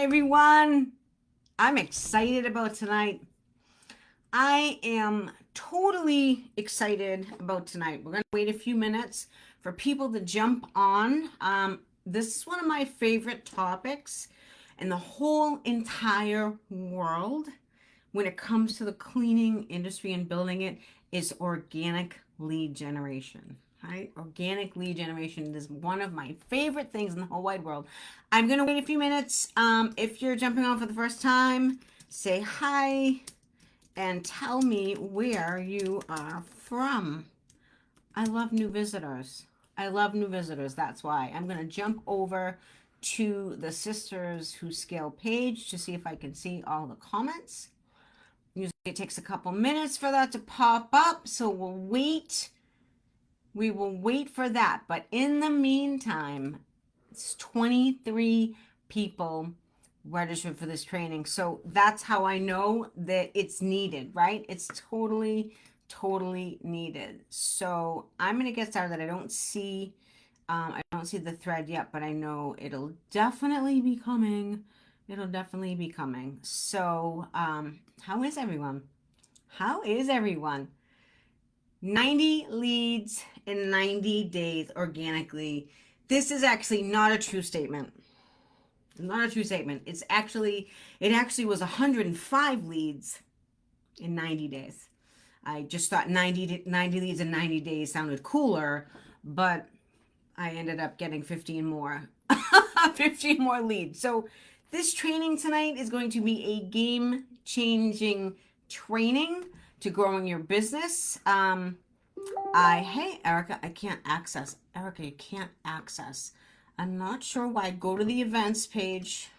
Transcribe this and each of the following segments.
everyone. I'm excited about tonight. I am totally excited about tonight. We're going to wait a few minutes for people to jump on. This is one of my favorite topics in the whole entire world when it comes to the cleaning industry and building it is organic lead generation. Right? Organic lead generation is one of my favorite things in the whole wide world. I'm going to wait a few minutes. If you're jumping on for the first time, say hi and tell me where you are from. I love new visitors. I love new visitors. That's why I'm going to jump over to the Sisters Who Scale page to see if I can see all the comments. Usually it takes a couple minutes for that to pop up, so we'll wait. We will wait for that. But in the meantime, it's 23 people registered for this training. So that's how I know that it's needed, right? It's totally needed. So I'm going to get started. I don't see the thread yet, but I know it'll definitely be coming. It'll definitely be coming. So, how is everyone? How is everyone? 90 leads in 90 days organically. This is actually not a true statement. Not a true statement. It actually was 105 leads in 90 days. I just thought 90 leads in 90 days sounded cooler, but I ended up getting 15 more. 15 more leads. So this training tonight is going to be a game-changing training to growing your business. Hey, Erica, I can't access. Erica, you can't access. I'm not sure why. Go to the events page.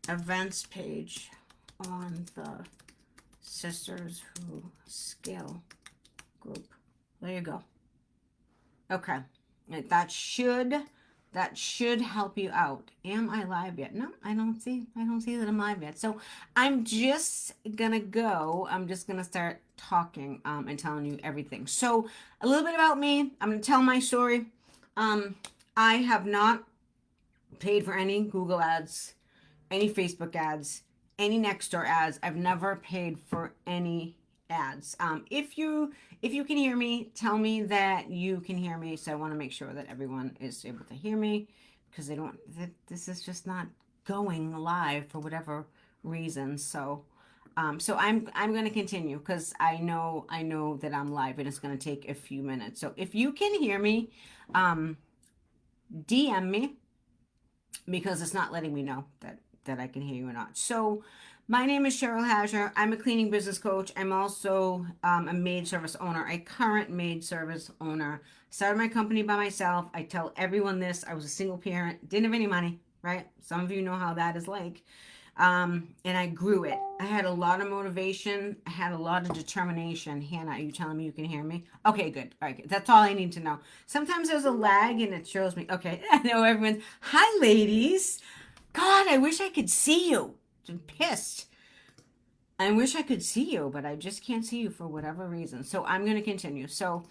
Events page on the Sisters Who Scale group. There you go. Okay. That should help you out. Am I live yet? No, I don't see that I'm live yet. So I'm just gonna start talking and telling you everything. So a little bit about me. I'm gonna tell my story. I have not paid for any Google ads, any Facebook ads, any Nextdoor ads. I've never paid for any ads. If you can hear me, tell me that you can hear me. So I want to make sure that everyone is able to hear me because this is just not going live for whatever reason. So I'm going to continue because I know that I'm live and it's going to take a few minutes. So if you can hear me, DM me because it's not letting me know that I can hear you or not. So my name is Cheryl Hasher. I'm a cleaning business coach. I'm also a maid service owner, a current maid service owner. Started my company by myself. I tell everyone this. I was a single parent, didn't have any money, right? Some of you know how that is like. And I grew it. I had a lot of motivation. I had a lot of determination. Hannah, are you telling me you can hear me? Okay, good. All right, that's all I need to know. Sometimes there's a lag and it shows me. Okay, I know everyone's. Hi, ladies. God, I wish I could see you. I'm pissed. I wish I could see you, but I just can't see you for whatever reason. So I'm going to continue. So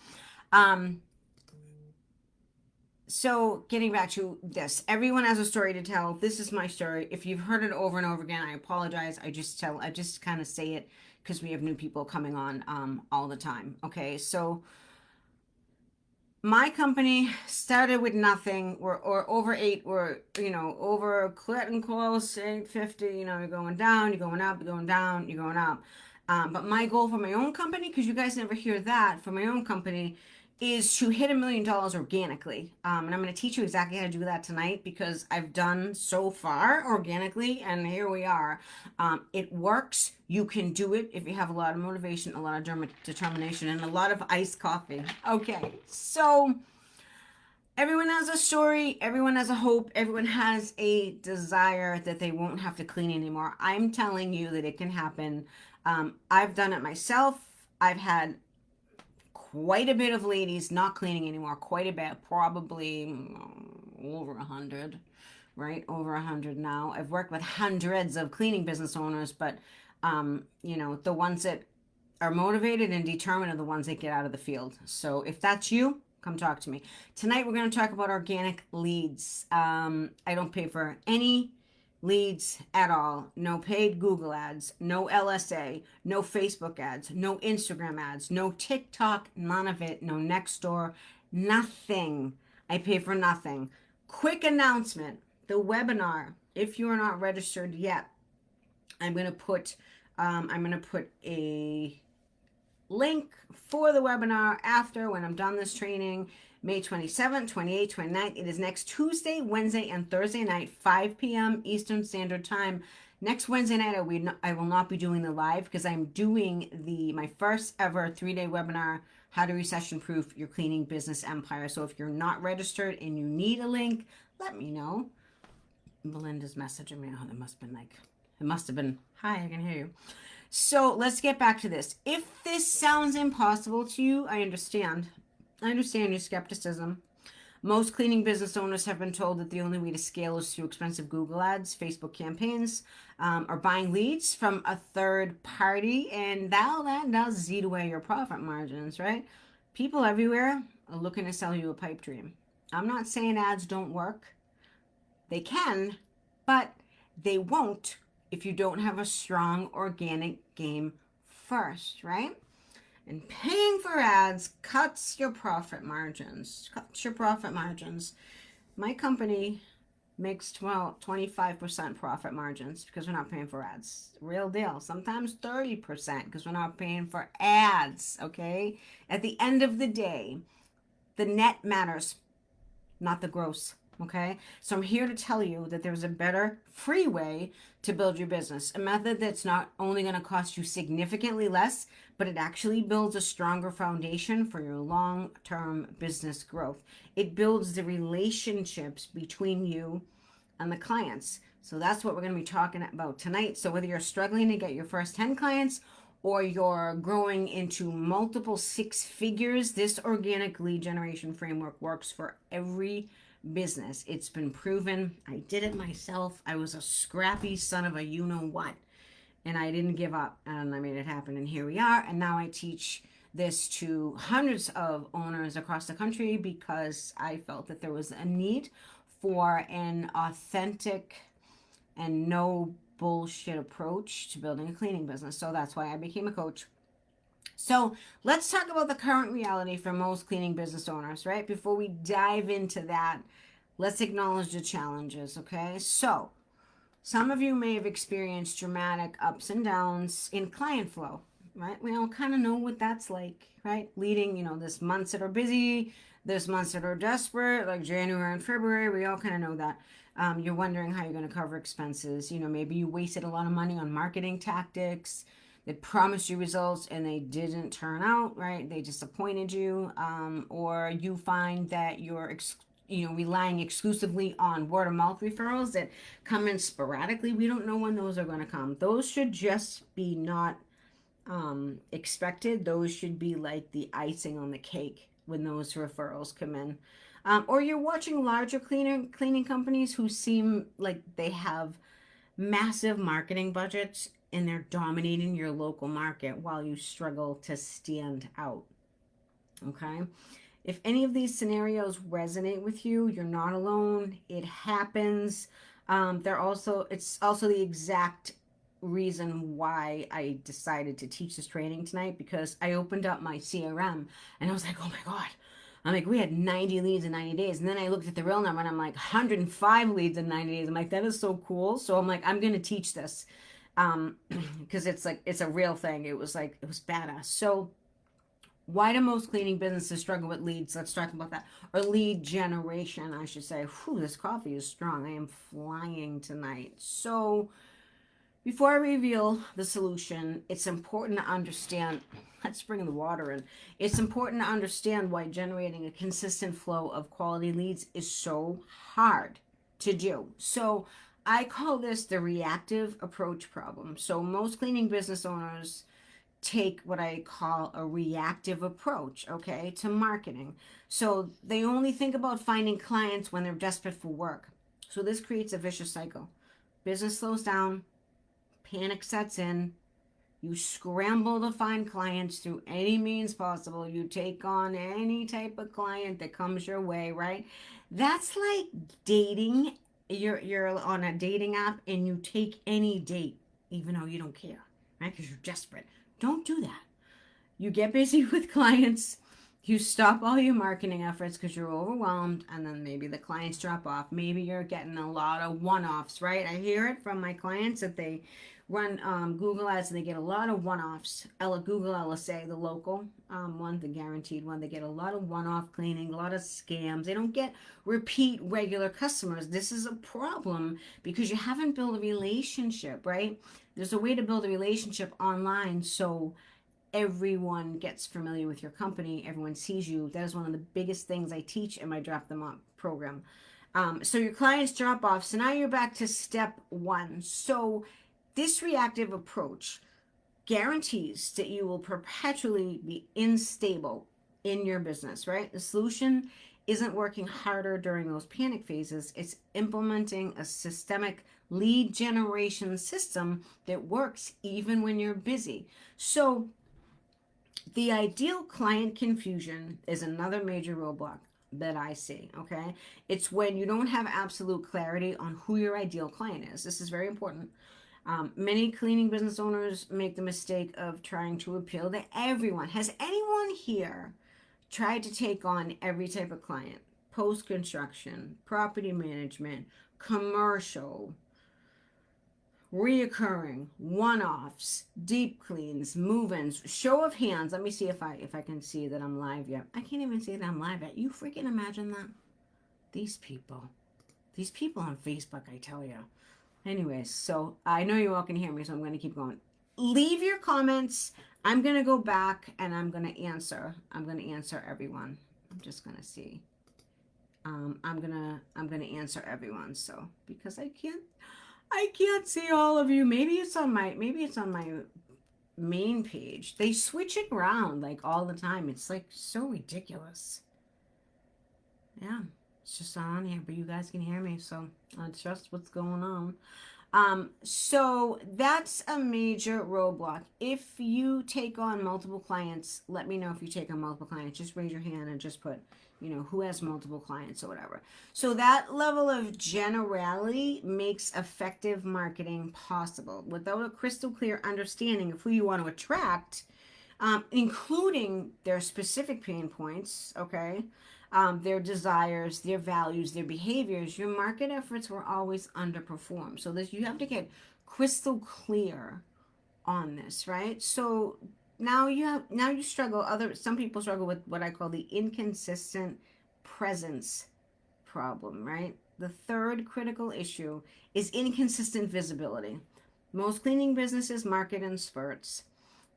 getting back to this, everyone has a story to tell. This is my story. If you've heard it over and over again, I apologize. I just kind of say it because we have new people coming on all the time. Okay, so my company started with nothing. We're over eight. We're over close 850. You're going down, you're going up, you're going down, you're going up. But my goal for my own company, because you guys never hear that, for my own company is to hit $1 million organically. And I'm going to teach you exactly how to do that tonight because I've done so far organically and here we are. It works. You can do it if you have a lot of motivation, a lot of determination, and a lot of iced coffee. Okay, so everyone has a story, everyone has a hope, everyone has a desire that they won't have to clean anymore. I'm telling you that it can happen. I've done it myself. I've had quite a bit of ladies not cleaning anymore, quite a bit, probably over 100, right? Over 100 now. I've worked with hundreds of cleaning business owners, but the ones that are motivated and determined are the ones that get out of the field. So if that's you, come talk to me. Tonight we're going to talk about organic leads. I don't pay for any leads at all. No paid Google ads, no LSA, no Facebook ads, no Instagram ads, no TikTok, none of it, no Nextdoor, nothing. I pay for nothing. Quick announcement, the webinar, if you are not registered yet, I'm going to put a link for the webinar after, when I'm done this training, May 27th, 28th, 29th. It is next Tuesday, Wednesday, and Thursday night, 5 p.m. Eastern Standard Time. Next Wednesday night, I will not be doing the live because I'm doing my first ever 3-day webinar, How to Recession-Proof Your Cleaning Business Empire. So if you're not registered and you need a link, let me know. Melinda's messaging me. Oh, it must have been, hi, I can hear you. So let's get back to this. If this sounds impossible to you, I understand. I understand your skepticism. Most cleaning business owners have been told that the only way to scale is through expensive Google ads, Facebook campaigns, or buying leads from a third party, and that does eat away your profit margins, right? People everywhere are looking to sell you a pipe dream. I'm not saying ads don't work. They can, but they won't if you don't have a strong organic game first, right? And paying for ads cuts your profit margins. My company makes 25% profit margins because we're not paying for ads. Real deal. Sometimes 30% because we're not paying for ads, okay? At the end of the day, the net matters, not the gross. Okay, so I'm here to tell you that there's a better free way to build your business, a method that's not only going to cost you significantly less, but it actually builds a stronger foundation for your long-term business growth. It builds the relationships between you and the clients. So that's what we're going to be talking about tonight. So whether you're struggling to get your first 10 clients or you're growing into multiple 6 figures, this organic lead generation framework works for every business. It's been proven. I did it myself. I was a scrappy son of a you-know-what, and I didn't give up, and I made it happen, and here we are. And now I teach this to hundreds of owners across the country because I felt that there was a need for an authentic and no bullshit approach to building a cleaning business. So that's why I became a coach. So let's talk about the current reality for most cleaning business owners, right? Before we dive into that, let's acknowledge the challenges, okay? So some of you may have experienced dramatic ups and downs in client flow, right? We all kind of know what that's like, right? Leading, there's months that are busy, there's months that are desperate, like January and February. We all kind of know that. You're wondering how you're going to cover expenses. Maybe you wasted a lot of money on marketing tactics that promised you results and they didn't turn out, right? They disappointed you, or you find that you're relying exclusively on word of mouth referrals that come in sporadically. We don't know when those are going to come. Those should just be not expected. Those should be like the icing on the cake when those referrals come in. Or you're watching larger cleaning companies who seem like they have massive marketing budgets and they're dominating your local market while you struggle to stand out. Okay? If any of these scenarios resonate with you, you're not alone. It happens. It's also the exact reason why I decided to teach this training tonight, because I opened up my CRM and I was like, oh my God. I'm like, we had 90 leads in 90 days. And then I looked at the real number and I'm like, 105 leads in 90 days. I'm like, that is so cool. So I'm like, I'm going to teach this. Because it's a real thing. It was badass. So why do most cleaning businesses struggle with leads? Let's talk about that. Or lead generation, I should say. Whew, this coffee is strong. I am flying tonight. So before I reveal the solution, it's important to understand, let's bring the water in. It's important to understand why generating a consistent flow of quality leads is so hard to do. So I call this the reactive approach problem. So most cleaning business owners take what I call a reactive approach, okay, to marketing. So they only think about finding clients when they're desperate for work. So this creates a vicious cycle. Business slows down, panic sets in, you scramble to find clients through any means possible. You take on any type of client that comes your way, right? That's like dating you're on a dating app and you take any date, even though you don't care, right? Because you're desperate. Don't do that. You get busy with clients, you stop all your marketing efforts because you're overwhelmed, and then maybe the clients drop off. Maybe you're getting a lot of one-offs, right? I hear it from my clients that they run Google ads and they get a lot of one-offs. Google LSA, the local one, the guaranteed one, they get a lot of one-off cleaning, a lot of scams. They don't get repeat regular customers. This is a problem because you haven't built a relationship, right? There's a way to build a relationship online so everyone gets familiar with your company, everyone sees you. That is one of the biggest things I teach in my Drop Them Up program. So your clients drop off. So now you're back to step one. So this reactive approach guarantees that you will perpetually be unstable in your business, right? The solution isn't working harder during those panic phases. It's implementing a systemic lead generation system that works even when you're busy. So the ideal client confusion is another major roadblock that I see, okay? It's when you don't have absolute clarity on who your ideal client is. This is very important. Many cleaning business owners make the mistake of trying to appeal to everyone. Has anyone here tried to take on every type of client? Post construction, property management, commercial, reoccurring, one-offs, deep cleans, move-ins, show of hands. Let me see if I can see that I'm live yet. I can't even see that I'm live yet. You freaking imagine that? These people on Facebook, I tell you. Anyways, so I know you all can hear me, so I'm going to keep going. Leave your comments. I'm going to go back and I'm going to answer. I'm going to answer everyone. I'm just going to see. I'm gonna answer everyone. So because I can't see all of you. Maybe it's on my main page. They switch it around like all the time. It's like so ridiculous. Yeah, it's just on here, but you guys can hear me, so that's just what's going on. So that's a major roadblock. If you take on multiple clients, let me know if you take on multiple clients. Just raise your hand and just put, who has multiple clients or whatever. So that level of generality makes effective marketing possible. Without a crystal clear understanding of who you want to attract, including their specific pain points, okay? Their desires, their values, their behaviors, your market efforts will always underperform. So this, you have to get crystal clear on this, right? So now you struggle. Some people struggle with what I call the inconsistent presence problem, right? The third critical issue is inconsistent visibility. Most cleaning businesses market in spurts,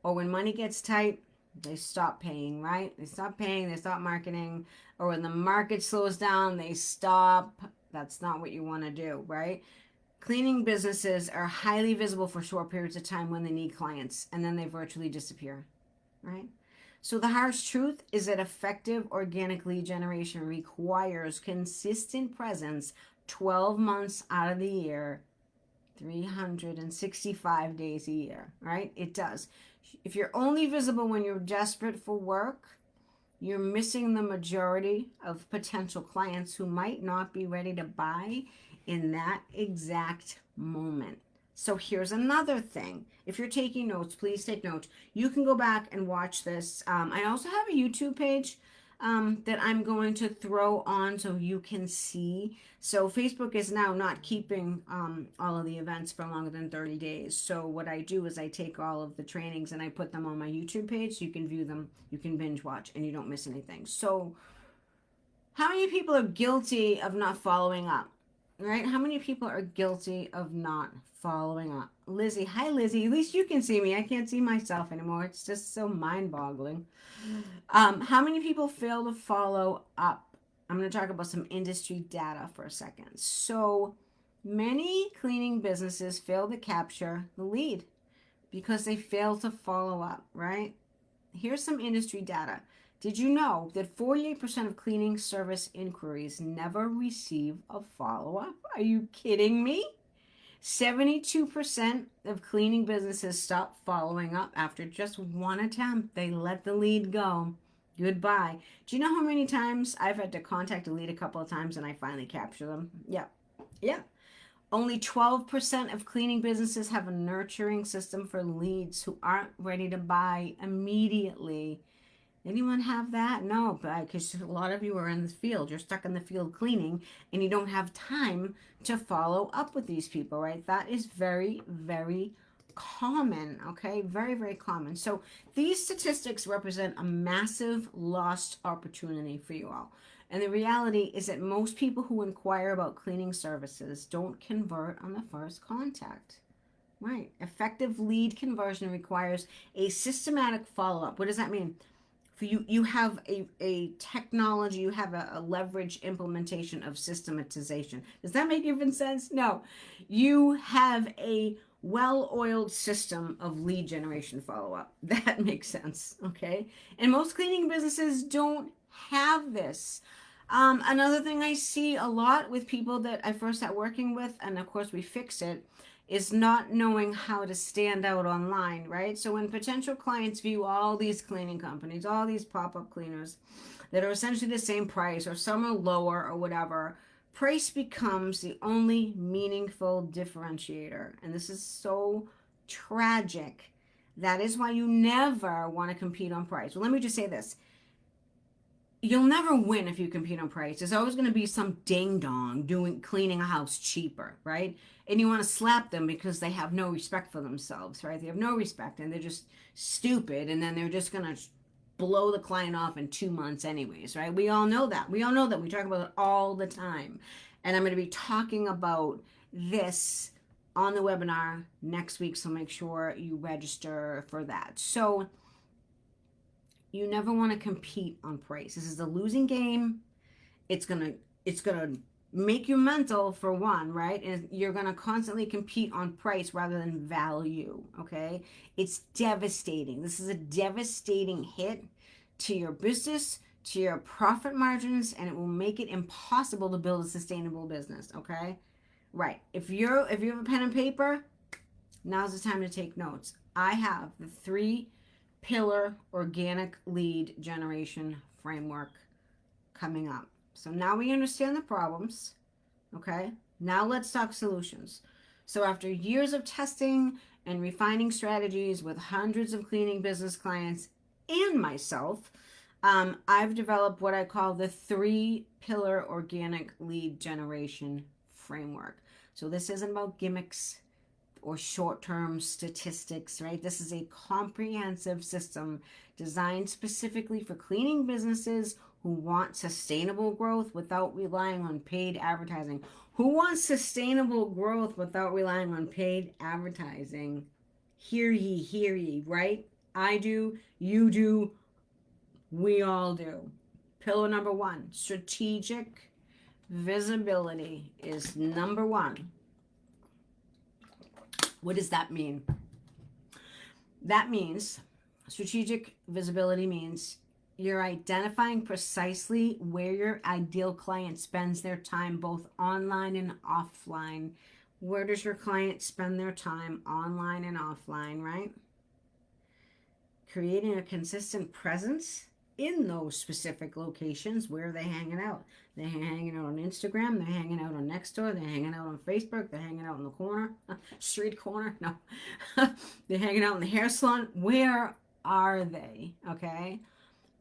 or when money gets tight, they stop paying, right? They stop paying, they stop marketing, or when the market slows down, they stop. That's not what you want to do, right? Cleaning businesses are highly visible for short periods of time when they need clients, and then they virtually disappear, right? So the harsh truth is that effective organic lead generation requires consistent presence 12 months out of the year, 365 days a year, right? It does. If you're only visible when you're desperate for work, you're missing the majority of potential clients who might not be ready to buy in that exact moment. So here's another thing. If you're taking notes, please take notes. You can go back and watch this. I also have a YouTube page that I'm going to throw on so you can see. So Facebook is now not keeping all of the events for longer than 30 days. So what I do is I take all of the trainings and I put them on my YouTube page so you can view them, you can binge watch, and you don't miss anything. So how many people are guilty of not following up? Right? How many people are guilty of not following up? Lizzie, hi Lizzie. At least you can see me. I can't see myself anymore. It's just so mind-boggling. How many people fail to follow up? I'm going to talk about some industry data for a second. So many cleaning businesses fail to capture the lead because they fail to follow up, right? Here's some industry data. Did you know that 48% of cleaning service inquiries never receive a follow-up? Are you kidding me? 72% of cleaning businesses stop following up after just one attempt. They let the lead go. Goodbye. Do you know how many times I've had to contact a lead a couple of times and I finally capture them? Yep. Yeah. Only 12% of cleaning businesses have a nurturing system for leads who aren't ready to buy immediately. Anyone have that? No, because a lot of you are in the field. You're stuck in the field cleaning and you don't have time to follow up with these people, right? That is very, very common, okay? Very, very common. So these statistics represent a massive lost opportunity for you all. And the reality is that most people who inquire about cleaning services don't convert on the first contact. Right. Effective lead conversion requires a systematic follow up. What does that mean? For you have a technology, you have a leverage implementation of systematization. Does that make even sense? No. You have a well-oiled system of lead generation follow-up. That makes sense. Okay. And most cleaning businesses don't have this. Another thing I see a lot with people that I first started working with, and of course we fix it, is not knowing how to stand out online, right? So when potential clients view all these cleaning companies, all these pop-up cleaners that are essentially the same price or some are lower or whatever, price becomes the only meaningful differentiator. And this is so tragic. That is why you never want to compete on price. Well, let me just say this. You'll never win if you compete on price. There's always going to be some ding dong doing cleaning a house cheaper, right? And you want to slap them because they have no respect for themselves, right? They have no respect and they're just stupid, and then they're just going to blow the client off in 2 months anyways, right? We all know that. We all know that. We talk about it all the time. And I'm going to be talking about this on the webinar next week, so make sure you register for that. So you never want to compete on price. This is a losing game. It's gonna make you mental for one, right? And you're gonna constantly compete on price rather than value. Okay, it's devastating. This is a devastating hit to your business, to your profit margins, and it will make it impossible to build a sustainable business. Okay, right? If you have a pen and paper, now's the time to take notes. I have the 3-pillar organic lead generation framework coming up. So now we understand the problems, okay? Now let's talk solutions. So after years of testing and refining strategies with hundreds of cleaning business clients and myself, I've developed what I call the 3-pillar organic lead generation framework. So this isn't about gimmicks or short-term statistics, right? This is a comprehensive system designed specifically for cleaning businesses who want sustainable growth without relying on paid advertising. Who wants sustainable growth without relying on paid advertising? Hear ye, right? I do, you do, we all do. Pillar number 1, strategic visibility is number 1. What does that mean? That means strategic visibility means you're identifying precisely where your ideal client spends their time, both online and offline. Where does your client spend their time, online and offline, right? Creating a consistent presence in those specific locations. Where are they hanging out? They're hanging out on Instagram. They're hanging out on Nextdoor. They're hanging out on Facebook. They're hanging out in the corner, street corner. No, they're hanging out in the hair salon. Where are they? Okay.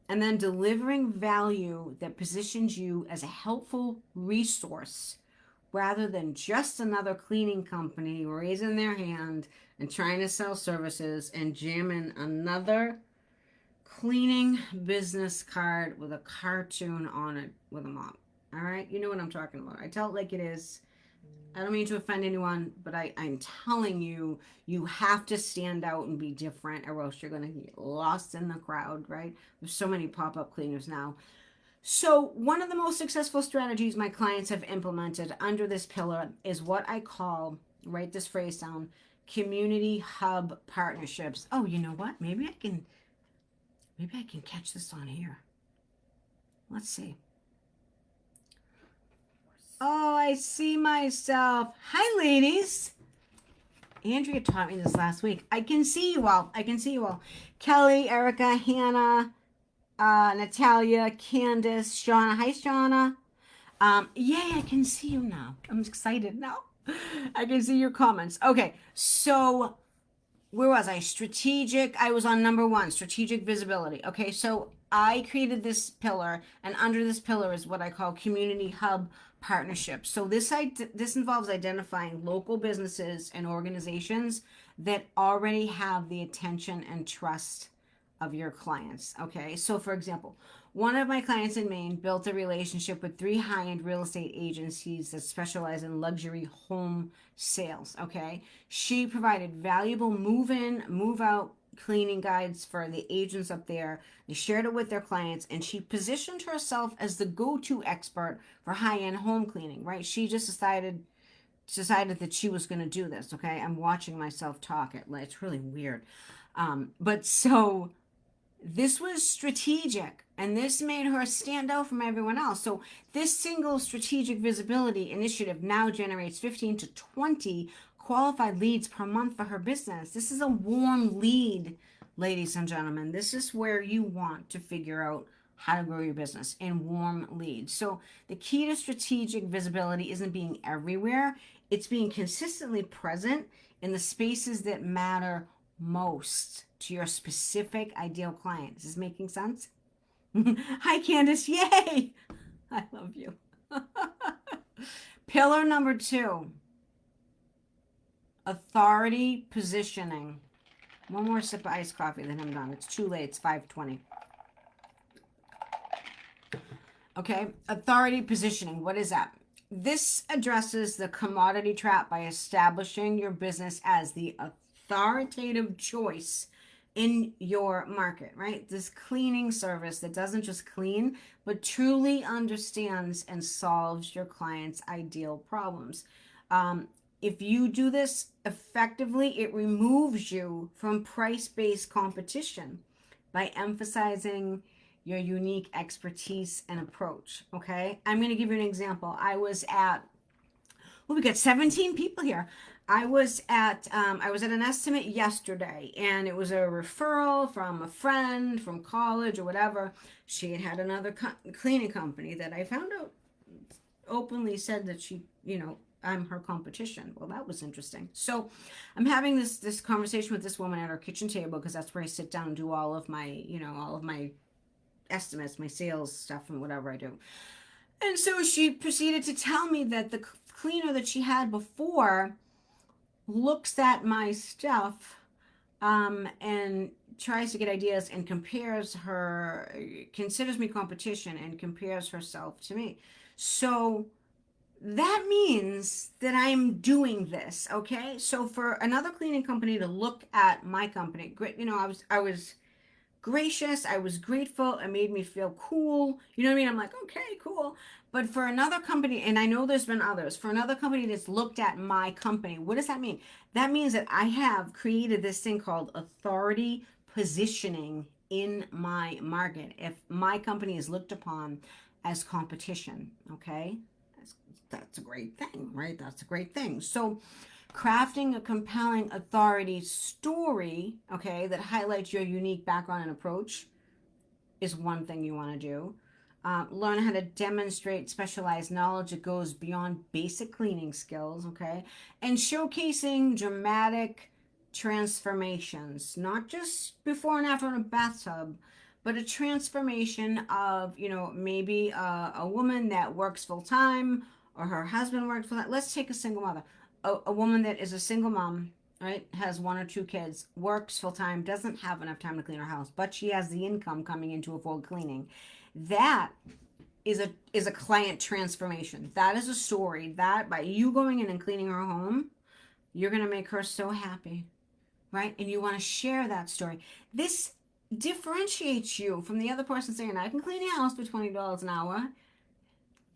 And then delivering value that positions you as a helpful resource rather than just another cleaning company raising their hand and trying to sell services and jamming another cleaning business card with a cartoon on it with a mop. All right, you know what I'm talking about. I tell it like it is. I don't mean to offend anyone, but I'm telling you, you have to stand out and be different, or else you're going to get lost in the crowd, right? There's so many pop-up cleaners now. So one of the most successful strategies my clients have implemented under this pillar is what I call, write this phrase down, community hub partnerships. Oh, you know what? Maybe I can catch this on here. Let's see. Oh, I see myself. Hi, ladies. Andrea taught me this last week. I can see you all. Kelly, Erica, Hannah, Natalia, Candace, Shauna. Hi, Shauna. Yay, I can see you now. I'm excited now. I can see your comments. Okay, so where was I? Strategic. I was on number one, strategic visibility. Okay, so I created this pillar, and under this pillar is what I call community hub partnerships. So this involves identifying local businesses and organizations that already have the attention and trust of your clients. Okay, so for example, one of my clients in Maine built a relationship with three high-end real estate agencies that specialize in luxury home sales. Okay, she provided valuable move-in, move-out cleaning guides for the agents up there. They shared it with their clients, and she positioned herself as the go-to expert for high-end home cleaning. Right? She just decided that she was going to do this. Okay, I'm watching myself talk. It's really weird. But so this was strategic, and this made her stand out from everyone else. So this single strategic visibility initiative now generates 15 to 20 qualified leads per month for her business. This is a warm lead, ladies and gentlemen. This is where you want to figure out how to grow your business in warm leads. So the key to strategic visibility isn't being everywhere, it's being consistently present in the spaces that matter most to your specific ideal client. Is this making sense? Hi, Candace. Yay! I love you. Pillar number two, authority positioning. One more sip of iced coffee, then I'm done. It's too late. It's 5:20. Okay, authority positioning. What is that? This addresses the commodity trap by establishing your business as the authoritative choice in your market, right? This cleaning service that doesn't just clean, but truly understands and solves your clients' ideal problems. If you do this effectively, it removes you from price-based competition by emphasizing your unique expertise and approach. Okay, I'm going to give you an example. We got 17 people here. I was at an estimate yesterday, and it was a referral from a friend from college or whatever. She had another cleaning company that I found out openly said that I'm her competition. Well, that was interesting. So I'm having this conversation with this woman at our kitchen table, because that's where I sit down and do all of my estimates, my sales stuff, and whatever I do. And so she proceeded to tell me that the cleaner that she had before looks at my stuff, and tries to get ideas and considers me competition and compares herself to me. So that means that I'm doing this, okay? So for another cleaning company to look at my company, great, I was gracious, I was grateful, it made me feel cool. You know what I mean? I'm like, okay, cool. But for another company, and I know there's been others, for another company that's looked at my company, what does that mean? That means that I have created this thing called authority positioning in my market. If my company is looked upon as competition, okay? That's a great thing, right? That's a great thing. So crafting a compelling authority story, okay, that highlights your unique background and approach is one thing you want to do. Learn how to demonstrate specialized knowledge that goes beyond basic cleaning skills, okay, and showcasing dramatic transformations, not just before and after in a bathtub, but a transformation of, maybe a woman that works full time, or her husband works full time. Let's take a single mother, a woman that is a single mom, right? Has one or two kids, works full time, doesn't have enough time to clean her house, but she has the income coming in to afford cleaning. That is a client transformation. That is a story that by you going in and cleaning her home, you're going to make her so happy, right? And you want to share that story. This differentiates you from the other person saying, I can clean your house for $20 an hour.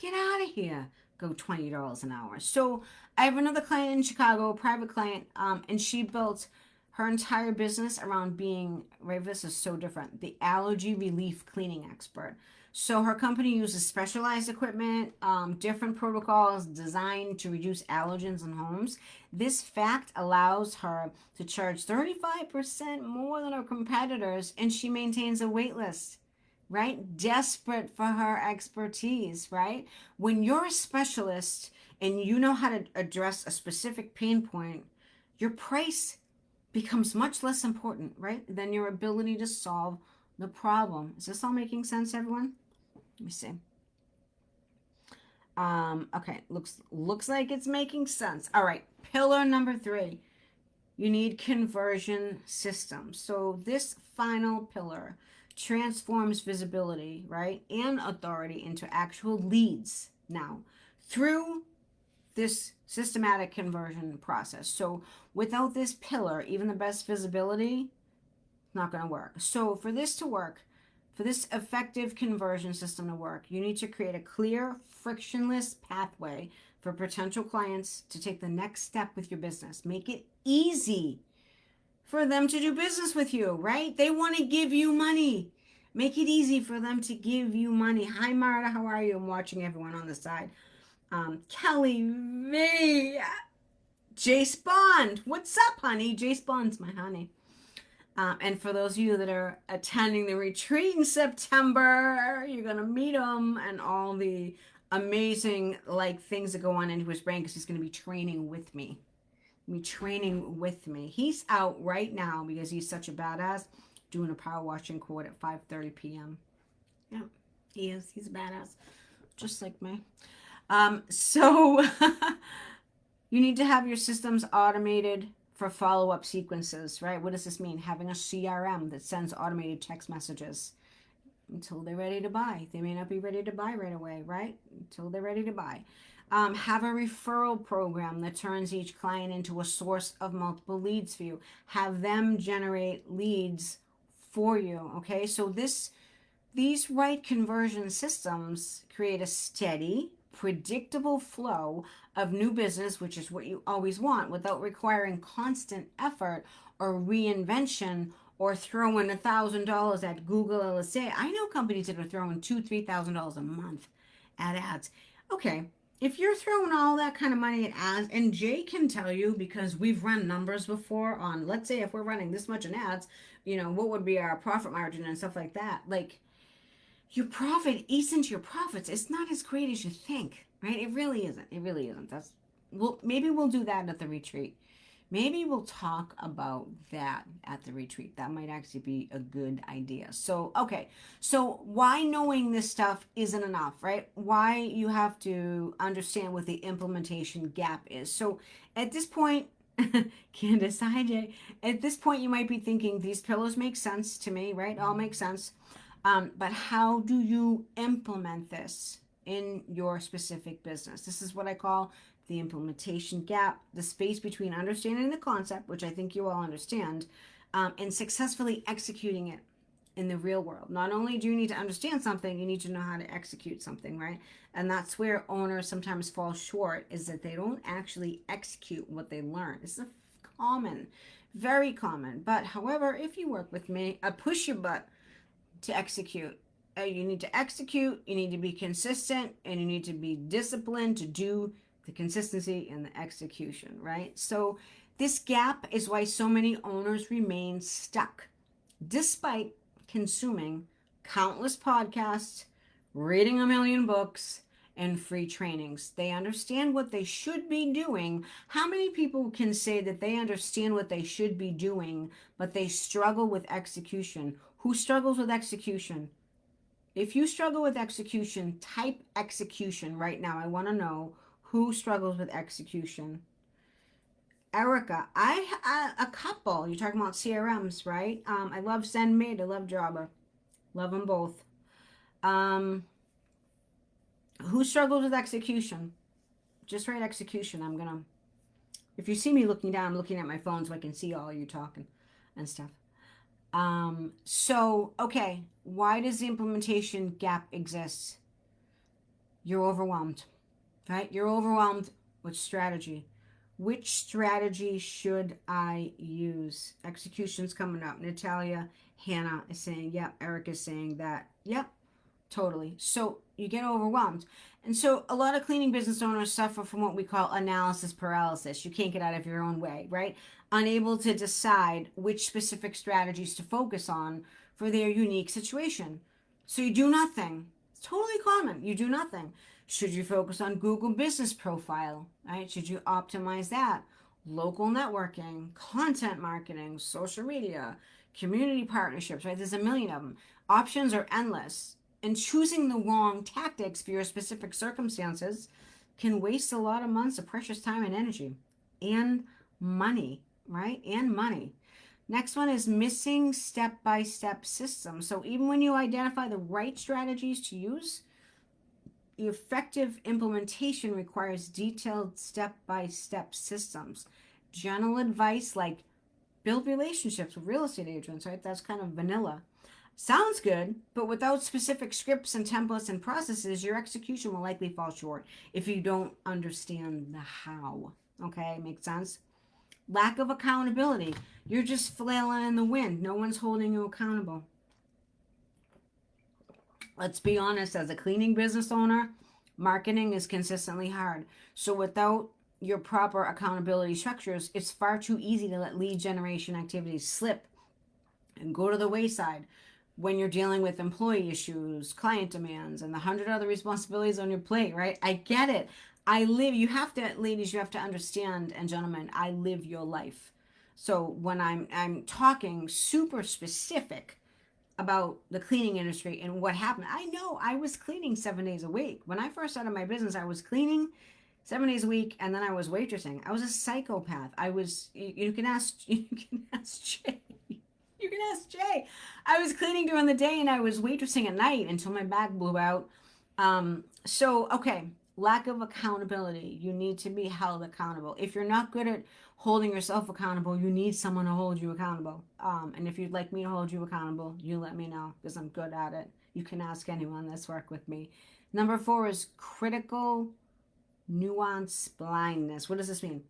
Get out of here. Go $20 an hour. So I have another client in Chicago, a private client, and she built her entire business around being, right, this is so different, the allergy relief cleaning expert. So her company uses specialized equipment, different protocols designed to reduce allergens in homes. This fact allows her to charge 35% more than her competitors, and she maintains a wait list. right? Desperate for her expertise, right? When you're a specialist and you know how to address a specific pain point, your price becomes much less important, right? Than your ability to solve the problem. Is this all making sense, everyone? Let me see. Okay, looks like it's making sense. All right, pillar number 3. You need conversion systems. So this final pillar transforms visibility, right, and authority into actual leads now through this systematic conversion process. So without this pillar, even the best visibility, not going to work. So for this to work, for this effective conversion system to work, you need to create a clear, frictionless pathway for potential clients to take the next step with your business. Make it easy for them to do business with you, right? They want to give you money. Make it easy for them to give you money. Hi, Marta. How are you? I'm watching everyone on the side. Kelly V. Jace Bond. What's up, honey? Jace Bond's my honey. And for those of you that are attending the retreat in September, you're going to meet him and all the amazing things that go on into his brain because he's going to be training with me. He's out right now because he's such a badass doing a power washing quote at 5:30 p.m. Yeah, he is. He's a badass, just like me. So you need to have your systems automated for follow-up sequences, right? What does this mean? Having a CRM that sends automated text messages until they're ready to buy. They may not be ready to buy right away, right? Until they're ready to buy. Have a referral program that turns each client into a source of multiple leads for you. Have them generate leads for you, okay? So these right conversion systems create a steady, predictable flow of new business, which is what you always want, without requiring constant effort or reinvention or throwing $1,000 at Google LSA. I know companies that are throwing $2,000-$3,000 a month at ads. Okay, if you're throwing all that kind of money at ads, and Jay can tell you because we've run numbers before on, let's say if we're running this much in ads, what would be our profit margin and stuff like that. Your profit eats into your profits. It's not as great as you think, right? It really isn't. It really isn't. Maybe we'll do that at the retreat. Maybe we'll talk about that at the retreat. That might actually be a good idea. So, okay. So why knowing this stuff isn't enough, right? Why you have to understand what the implementation gap is. So at this point, Candace, hi Jay. At this point, you might be thinking these pillars make sense to me, right? All make sense. But how do you implement this in your specific business? This is what I call the implementation gap, the space between understanding the concept, which I think you all understand, and successfully executing it in the real world. Not only do you need to understand something, you need to know how to execute something, right? And that's where owners sometimes fall short, is that they don't actually execute what they learn. This is common, very common. But however, if you work with me, I push your butt to execute. You need to execute, you need to be consistent, and you need to be disciplined to do the consistency and the execution, right? So this gap is why so many owners remain stuck despite consuming countless podcasts, reading a million books, and free trainings. They understand what they should be doing. How many people can say that they understand what they should be doing, but they struggle with execution? Who struggles with execution? If you struggle with execution, type execution right now. I want to know who struggles with execution. Erica, a couple. You're talking about CRMs, right? I love SendMate. I love Jobber. Love them both. Who struggles with execution? Just write execution. If you see me looking down, I'm looking at my phone so I can see all you talking and stuff. Okay, why does the implementation gap exist? You're overwhelmed, right? You're overwhelmed with strategy. Which strategy should I use? Execution's coming up. Natalia, Hannah is saying, yep. Eric is saying that. Yep, totally. So you get overwhelmed. And so a lot of cleaning business owners suffer from what we call analysis paralysis. You can't get out of your own way, right? Unable to decide which specific strategies to focus on for their unique situation. So you do nothing. It's totally common. You do nothing. Should you focus on Google Business Profile, right? Should you optimize that? Local networking, content marketing, social media, community partnerships, right? There's a million of them. Options are endless. And choosing the wrong tactics for your specific circumstances can waste a lot of months of precious time and energy and money, right? And money. Next one is missing step-by-step systems. So even when you identify the right strategies to use, effective implementation requires detailed step-by-step systems. General advice like build relationships with real estate agents, right? That's kind of vanilla. Sounds good, but without specific scripts and templates and processes, your execution will likely fall short if you don't understand the how. Okay, makes sense? Lack of accountability. You're just flailing in the wind. No one's holding you accountable. Let's be honest, as a cleaning business owner, marketing is consistently hard. So without your proper accountability structures, it's far too easy to let lead generation activities slip and go to the wayside when you're dealing with employee issues, client demands, and the 100 other responsibilities on your plate, right? I get it. I live, you have to, ladies, you have to understand, and gentlemen, I live your life. So when I'm talking super specific about the cleaning industry and what happened, I know I was cleaning 7 days a week. When I first started my business, I was cleaning 7 days a week, and then I was waitressing. I was a psychopath. I was, you can ask, you can ask Jay. You can ask Jay. I was cleaning during the day and I was waitressing at night until my back blew out. Okay, lack of accountability. You need to be held accountable. If you're not good at holding yourself accountable, you need someone to hold you accountable. And if you'd like me to hold you accountable, you let me know because I'm good at it. You can ask anyone that's worked with me. Number 4 is critical nuance blindness. What does this mean?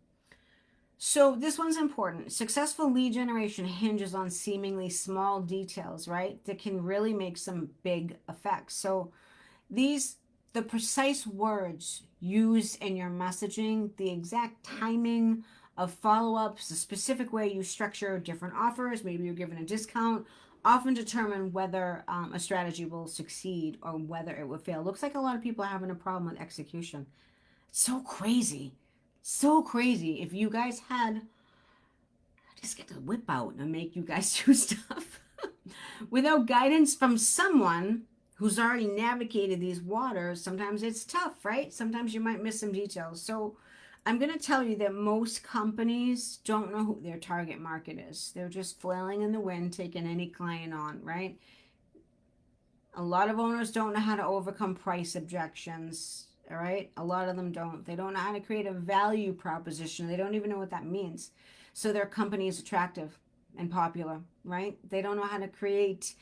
So this one's important. Successful lead generation hinges on seemingly small details, right? That can really make some big effects. So the precise words used in your messaging, the exact timing of follow-ups, the specific way you structure different offers, maybe you're given a discount, often determine whether a strategy will succeed or whether it will fail. Looks like a lot of people are having a problem with execution. It's so crazy. So crazy. If you guys had, just get the whip out and make you guys do stuff without guidance from someone who's already navigated these waters, sometimes it's tough, right? Sometimes you might miss some details. So I'm going to tell you that most companies don't know who their target market is. They're just flailing in the wind, taking any client on, right? A lot of owners don't know how to overcome price objections. All right. A lot of them don't. They don't know how to create a value proposition. They don't even know what that means. So their company is attractive and popular, right? They don't know how to create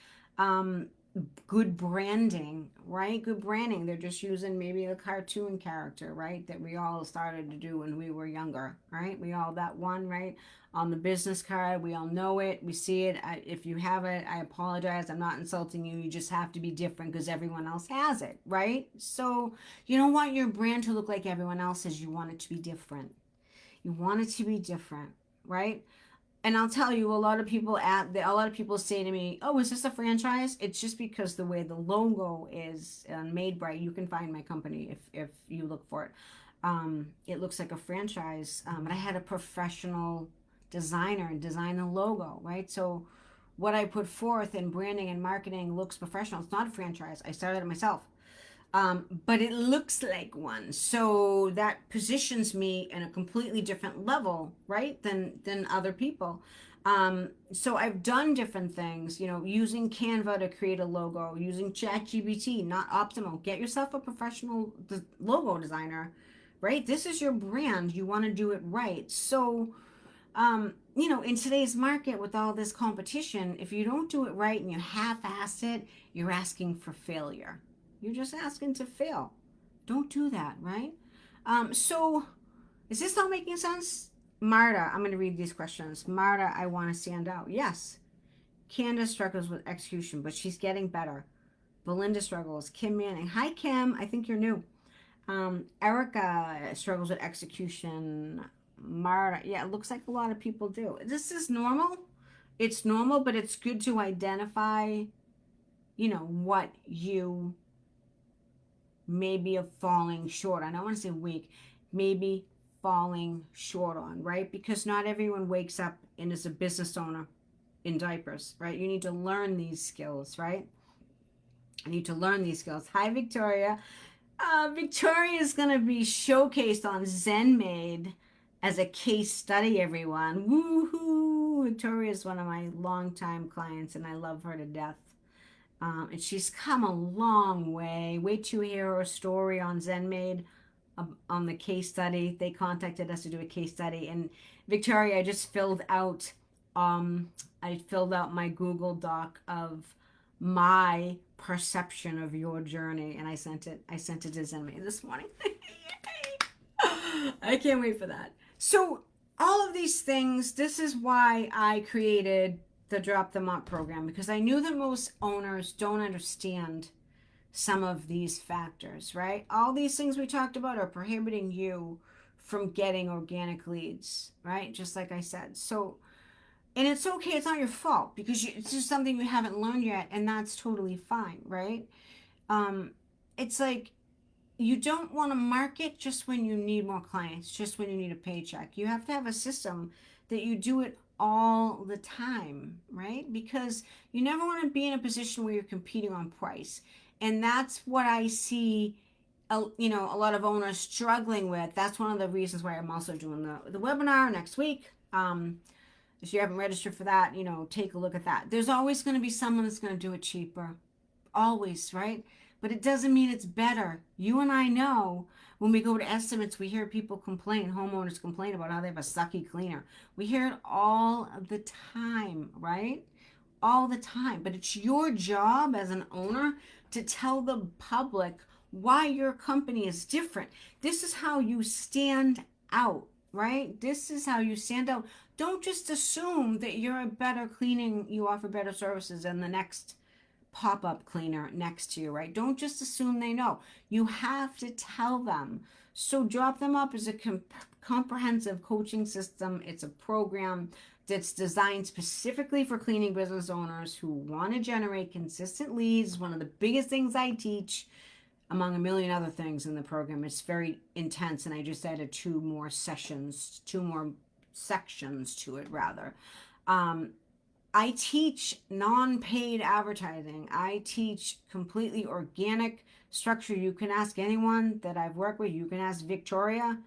good branding, right? Good branding. They're just using maybe a cartoon character, right? That we all started to do when we were younger, right? We all, that one, right? On the business card, we all know it. We see it. If you have it, I apologize. I'm not insulting you. You just have to be different because everyone else has it, right? So you don't want your brand to look like everyone else's. You want it to be different. You want it to be different, right? And I'll tell you, a lot of people say to me, "Oh, is this a franchise?" It's just because the way the logo is made by. You can find my company if you look for it. It looks like a franchise, but I had a professional designer design the logo, right? So what I put forth in branding and marketing looks professional. It's not a franchise. I started it myself. But it looks like one, so that positions me in a completely different level, right, than other people. So I've done different things, using Canva to create a logo, using ChatGPT, not optimal. Get yourself a professional logo designer, right? This is your brand. You want to do it right. So in today's market with all this competition, if you don't do it right and you half-ass it, you're asking for failure. You're just asking to fail. Don't do that, right? So is this all making sense? Marta, I'm going to read these questions. Marta, I want to stand out. Yes. Candace struggles with execution, but she's getting better. Belinda struggles. Kim Manning. Hi, Kim. I think you're new. Erica struggles with execution. Marta. Yeah, it looks like a lot of people do. This is normal. It's normal, but it's good to identify what you maybe are falling short on. I don't want to say weak, maybe falling short on, right? Because not everyone wakes up and is a business owner in diapers, right? You need to learn these skills, right? I need to learn these skills. Hi, Victoria. Victoria is going to be showcased on ZenMade as a case study, everyone. Woohoo! Victoria is one of my longtime clients, and I love her to death. And she's come a long way. Wait till you hear her story on ZenMade, on the case study. They contacted us to do a case study, and Victoria, I filled out my Google Doc of my perception of your journey, and I sent it to ZenMade this morning. I can't wait for that. So all of these things, this is why I created the Drop Them Up program, because I knew that most owners don't understand some of these factors, right? All these things we talked about are prohibiting you from getting organic leads, right? Just like I said. So, and it's okay, it's not your fault, because it's just something you haven't learned yet, and that's totally fine, right? It's like, you don't want to market just when you need more clients, just when you need a paycheck. You have to have a system that you do it all the time, right? Because you never want to be in a position where you're competing on price. And that's what I see a lot of owners struggling with. That's one of the reasons why I'm also doing the webinar next week. If you haven't registered for that, take a look at that. There's always going to be someone that's going to do it cheaper. Always, right? But it doesn't mean it's better. You and I know when we go to estimates, we hear people complain, homeowners complain about how they have a sucky cleaner. We hear it all the time, right? All the time. But it's your job as an owner to tell the public why your company is different. This is how you stand out, right? This is how you stand out. Don't just assume that you're a better cleaning, you offer better services than the next pop-up cleaner next to you, right? Don't just assume they know. You have to tell them. So Drop Them Up is a comprehensive coaching system. It's a program that's designed specifically for cleaning business owners who want to generate consistent leads. One of the biggest things I teach, among a million other things in the program. It's very intense, and I just added two more sections to it, rather. I teach non-paid advertising. I teach completely organic structure. You can ask anyone that I've worked with. You can ask Victoria.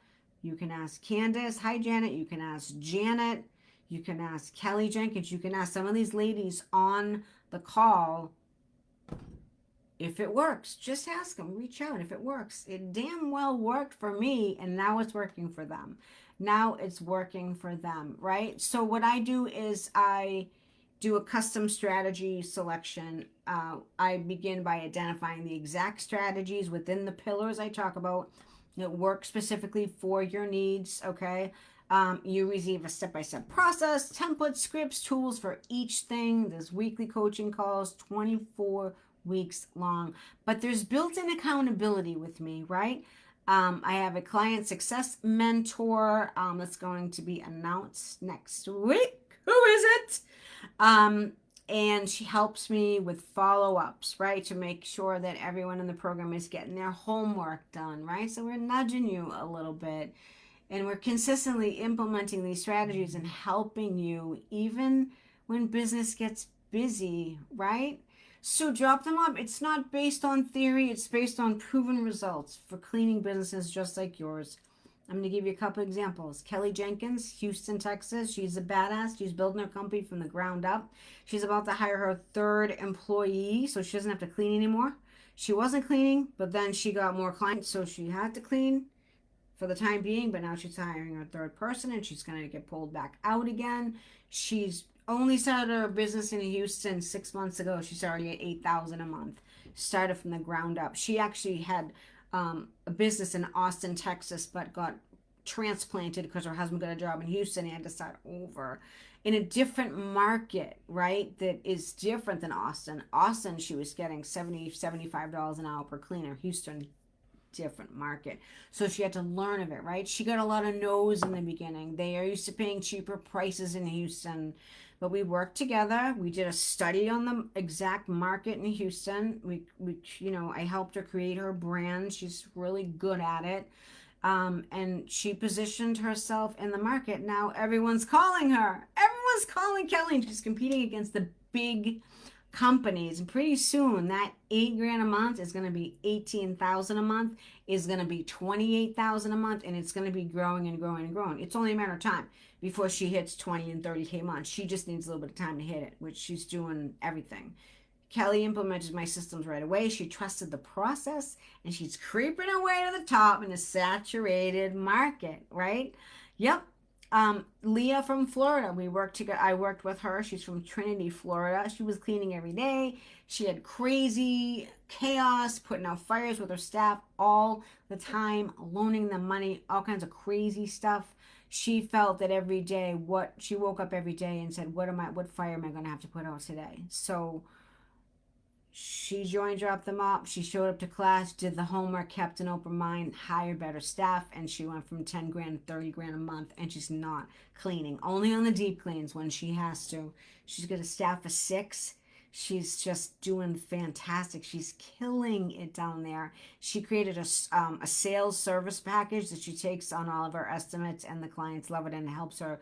You can ask Candace. Hi, Janet. You can ask Janet. You can ask Kelly Jenkins. You can ask some of these ladies on the call if it works. Just ask them. Reach out if it works. It damn well worked for me, and now it's working for them. Now it's working for them, right? So what I do is I do a custom strategy selection. I begin by identifying the exact strategies within the pillars I talk about that work specifically for your needs, okay? You receive a step-by-step process, templates, scripts, tools for each thing. There's weekly coaching calls, 24 weeks long. But there's built-in accountability with me, right? I have a client success mentor that's going to be announced next week. Who is it? And she helps me with follow-ups, right? To make sure that everyone in the program is getting their homework done, right? So we're nudging you a little bit, and we're consistently implementing these strategies and helping you even when business gets busy, right? So Drop Them Up. It's not based on theory. It's based on proven results for cleaning businesses just like yours. I'm going to give you a couple examples. Kelly Jenkins, Houston, Texas. She's a badass. She's building her company from the ground up. She's about to hire her third employee, so she doesn't have to clean anymore. She wasn't cleaning, but then she got more clients, so she had to clean for the time being, but now she's hiring her third person, and she's going to get pulled back out again. She's only started her business in Houston 6 months ago. She's already at $8,000 a month. Started from the ground up. She actually had a business in Austin, Texas, but got transplanted because her husband got a job in Houston and had to start over in a different market, right? That is different than Austin. Austin, she was getting $75 an hour per cleaner. Houston, different market. So she had to learn of it, right? She got a lot of no's in the beginning. They are used to paying cheaper prices in Houston. But we worked together. We did a study on the exact market in Houston. I helped her create her brand. She's really good at it. And she positioned herself in the market. Now everyone's calling her. Everyone's calling Kelly, and she's competing against the big companies. And pretty soon, that $8,000 a month is going to be 18,000 a month. Is going to be 28,000 a month, and it's going to be growing and growing and growing. It's only a matter of time before she hits 20 and 30K months. She just needs a little bit of time to hit it, which she's doing everything. Kelly implemented my systems right away. She trusted the process, and she's creeping her way to the top in a saturated market, right? Yep. Leah from Florida, we worked together. I worked with her. She's from Trinity, Florida. She was cleaning every day. She had crazy chaos, putting out fires with her staff all the time, loaning them money, all kinds of crazy stuff. She felt that every day, she woke up every day and said, what fire am I going to have to put out today? So she joined Drop Them Up. She showed up to class, did the homework, kept an open mind, hired better staff, and she went from 10 grand to 30 grand a month, and she's not cleaning. Only on the deep cleans when she has to. She's got a staff of 6. She's just doing fantastic. She's killing it down there. She created a sales service package that she takes on all of her estimates, and the clients love it, and it helps her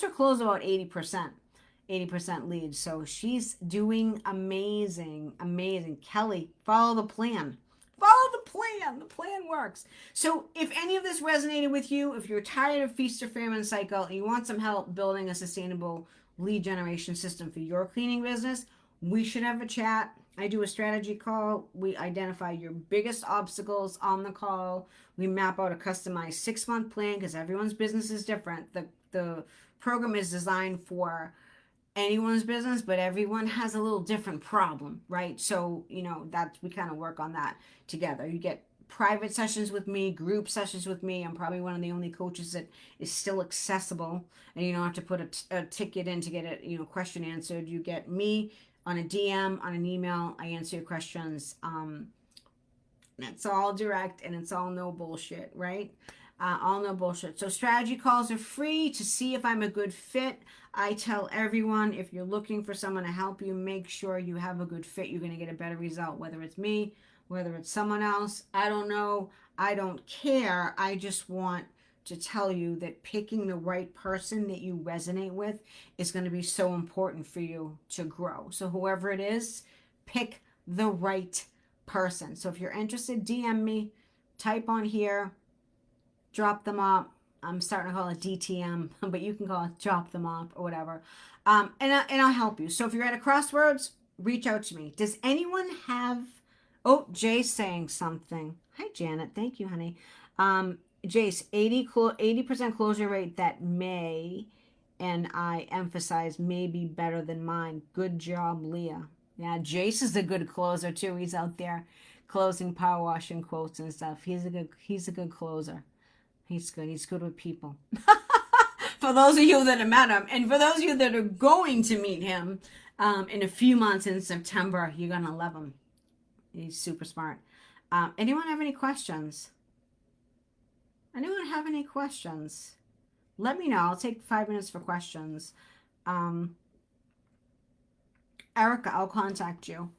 close about 80% leads. So she's doing amazing. Kelly, follow the plan. The plan works. So if any of this resonated with you, if you're tired of feast or famine cycle and you want some help building a sustainable lead generation system for your cleaning business, we should have a chat. I do a strategy call. We identify your biggest obstacles on the call. We map out a customized 6-month plan because everyone's business is different. The program is designed for anyone's business, but everyone has a little different problem, right? So, we kind of work on that together. You get private sessions with me, group sessions with me. I'm probably one of the only coaches that is still accessible, and you don't have to put a ticket in to get a question answered. You get me on a DM, on an email. I answer your questions. It's all direct, and it's all no bullshit, right? All no bullshit. So strategy calls are free to see if I'm a good fit. I tell everyone, if you're looking for someone to help you, make sure you have a good fit. You're going to get a better result, whether it's me, whether it's someone else. I don't know. I don't care. I just want to tell you that picking the right person that you resonate with is going to be so important for you to grow. So whoever it is, pick the right person. So if you're interested, DM me, type on here, Drop Them Up. I'm starting to call it DTM, but you can call it Drop Them Up or whatever. And I'll help you. So if you're at a crossroads, reach out to me. Does anyone have... Oh, Jay's saying something. Hi, Janet. Thank you, honey. Jace, 80% closure rate that may, and I emphasize, may be better than mine. Good job, Leah. Yeah, Jace is a good closer, too. He's out there closing power washing quotes and stuff. He's a good closer. He's good. He's good with people. For those of you that have met him, and for those of you that are going to meet him in a few months in September, you're going to love him. He's super smart. Anyone have any questions? Anyone have any questions? Let me know. I'll take 5 minutes for questions. Erica, I'll contact you.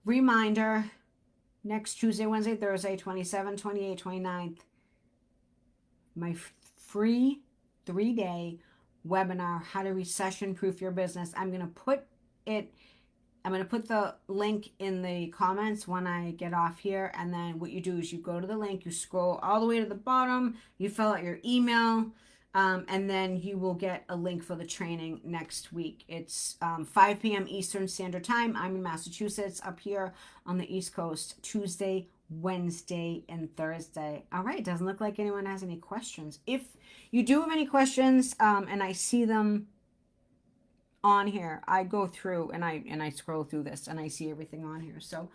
Reminder, next Tuesday, Wednesday, Thursday, 27, 28, 29th, my free 3-day webinar, how to recession-proof your business. I'm going to put the link in the comments when I get off here. And then what you do is you go to the link, you scroll all the way to the bottom, you fill out your email, and then you will get a link for the training next week. It's 5 p.m. Eastern Standard Time. I'm in Massachusetts, up here on the East Coast, Tuesday, Wednesday, and Thursday. All right, doesn't look like anyone has any questions. If you do have any questions, and I see them on here, I go through and I scroll through this and I see everything on here. So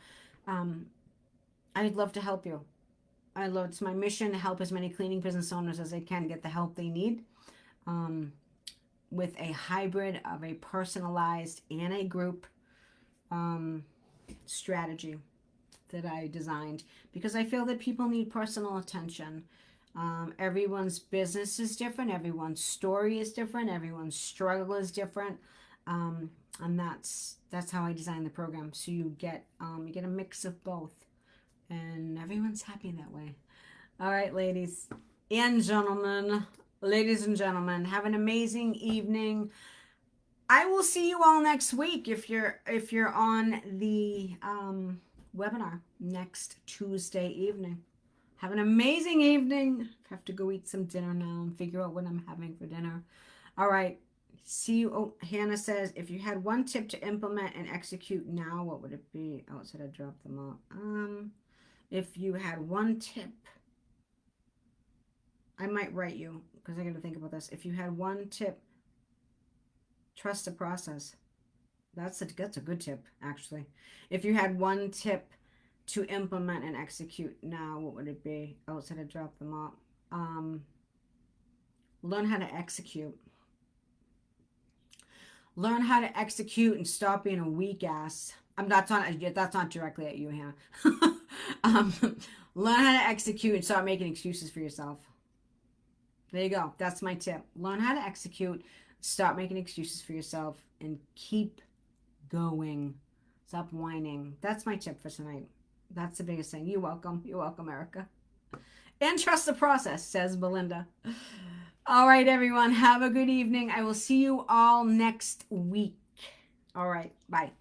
I'd love to help you. It's my mission to help as many cleaning business owners as I can get the help they need, with a hybrid of a personalized and a group strategy. that I designed because I feel that people need personal attention. Everyone's business is different. Everyone's story is different. Everyone's struggle is different. And that's how I designed the program. So you get a mix of both, and everyone's happy that way. All right, ladies and gentlemen, have an amazing evening. I will see you all next week if you're on the webinar next Tuesday evening. Have an amazing evening. I have to go eat some dinner now and figure out what I'm having for dinner. All right. See you. Oh, Hannah says, if you had one tip to implement and execute now, what would it be? Oh, it said I dropped them off. If you had one tip, I might write you because I got to think about this. If you had one tip, trust the process. That's a good tip, actually. If you had one tip to implement and execute now, what would it be? Oh, it said I dropped them off. Learn how to execute. Learn how to execute and stop being a weak ass. That's not directly at you, Hannah. Learn how to execute and stop making excuses for yourself. There you go. That's my tip. Learn how to execute, stop making excuses for yourself, and keep going. Stop whining. That's my tip for tonight. That's the biggest thing. You're welcome. You're welcome, Erica. And trust the process, says Belinda. All right, everyone. Have a good evening. I will see you all next week. All right. Bye.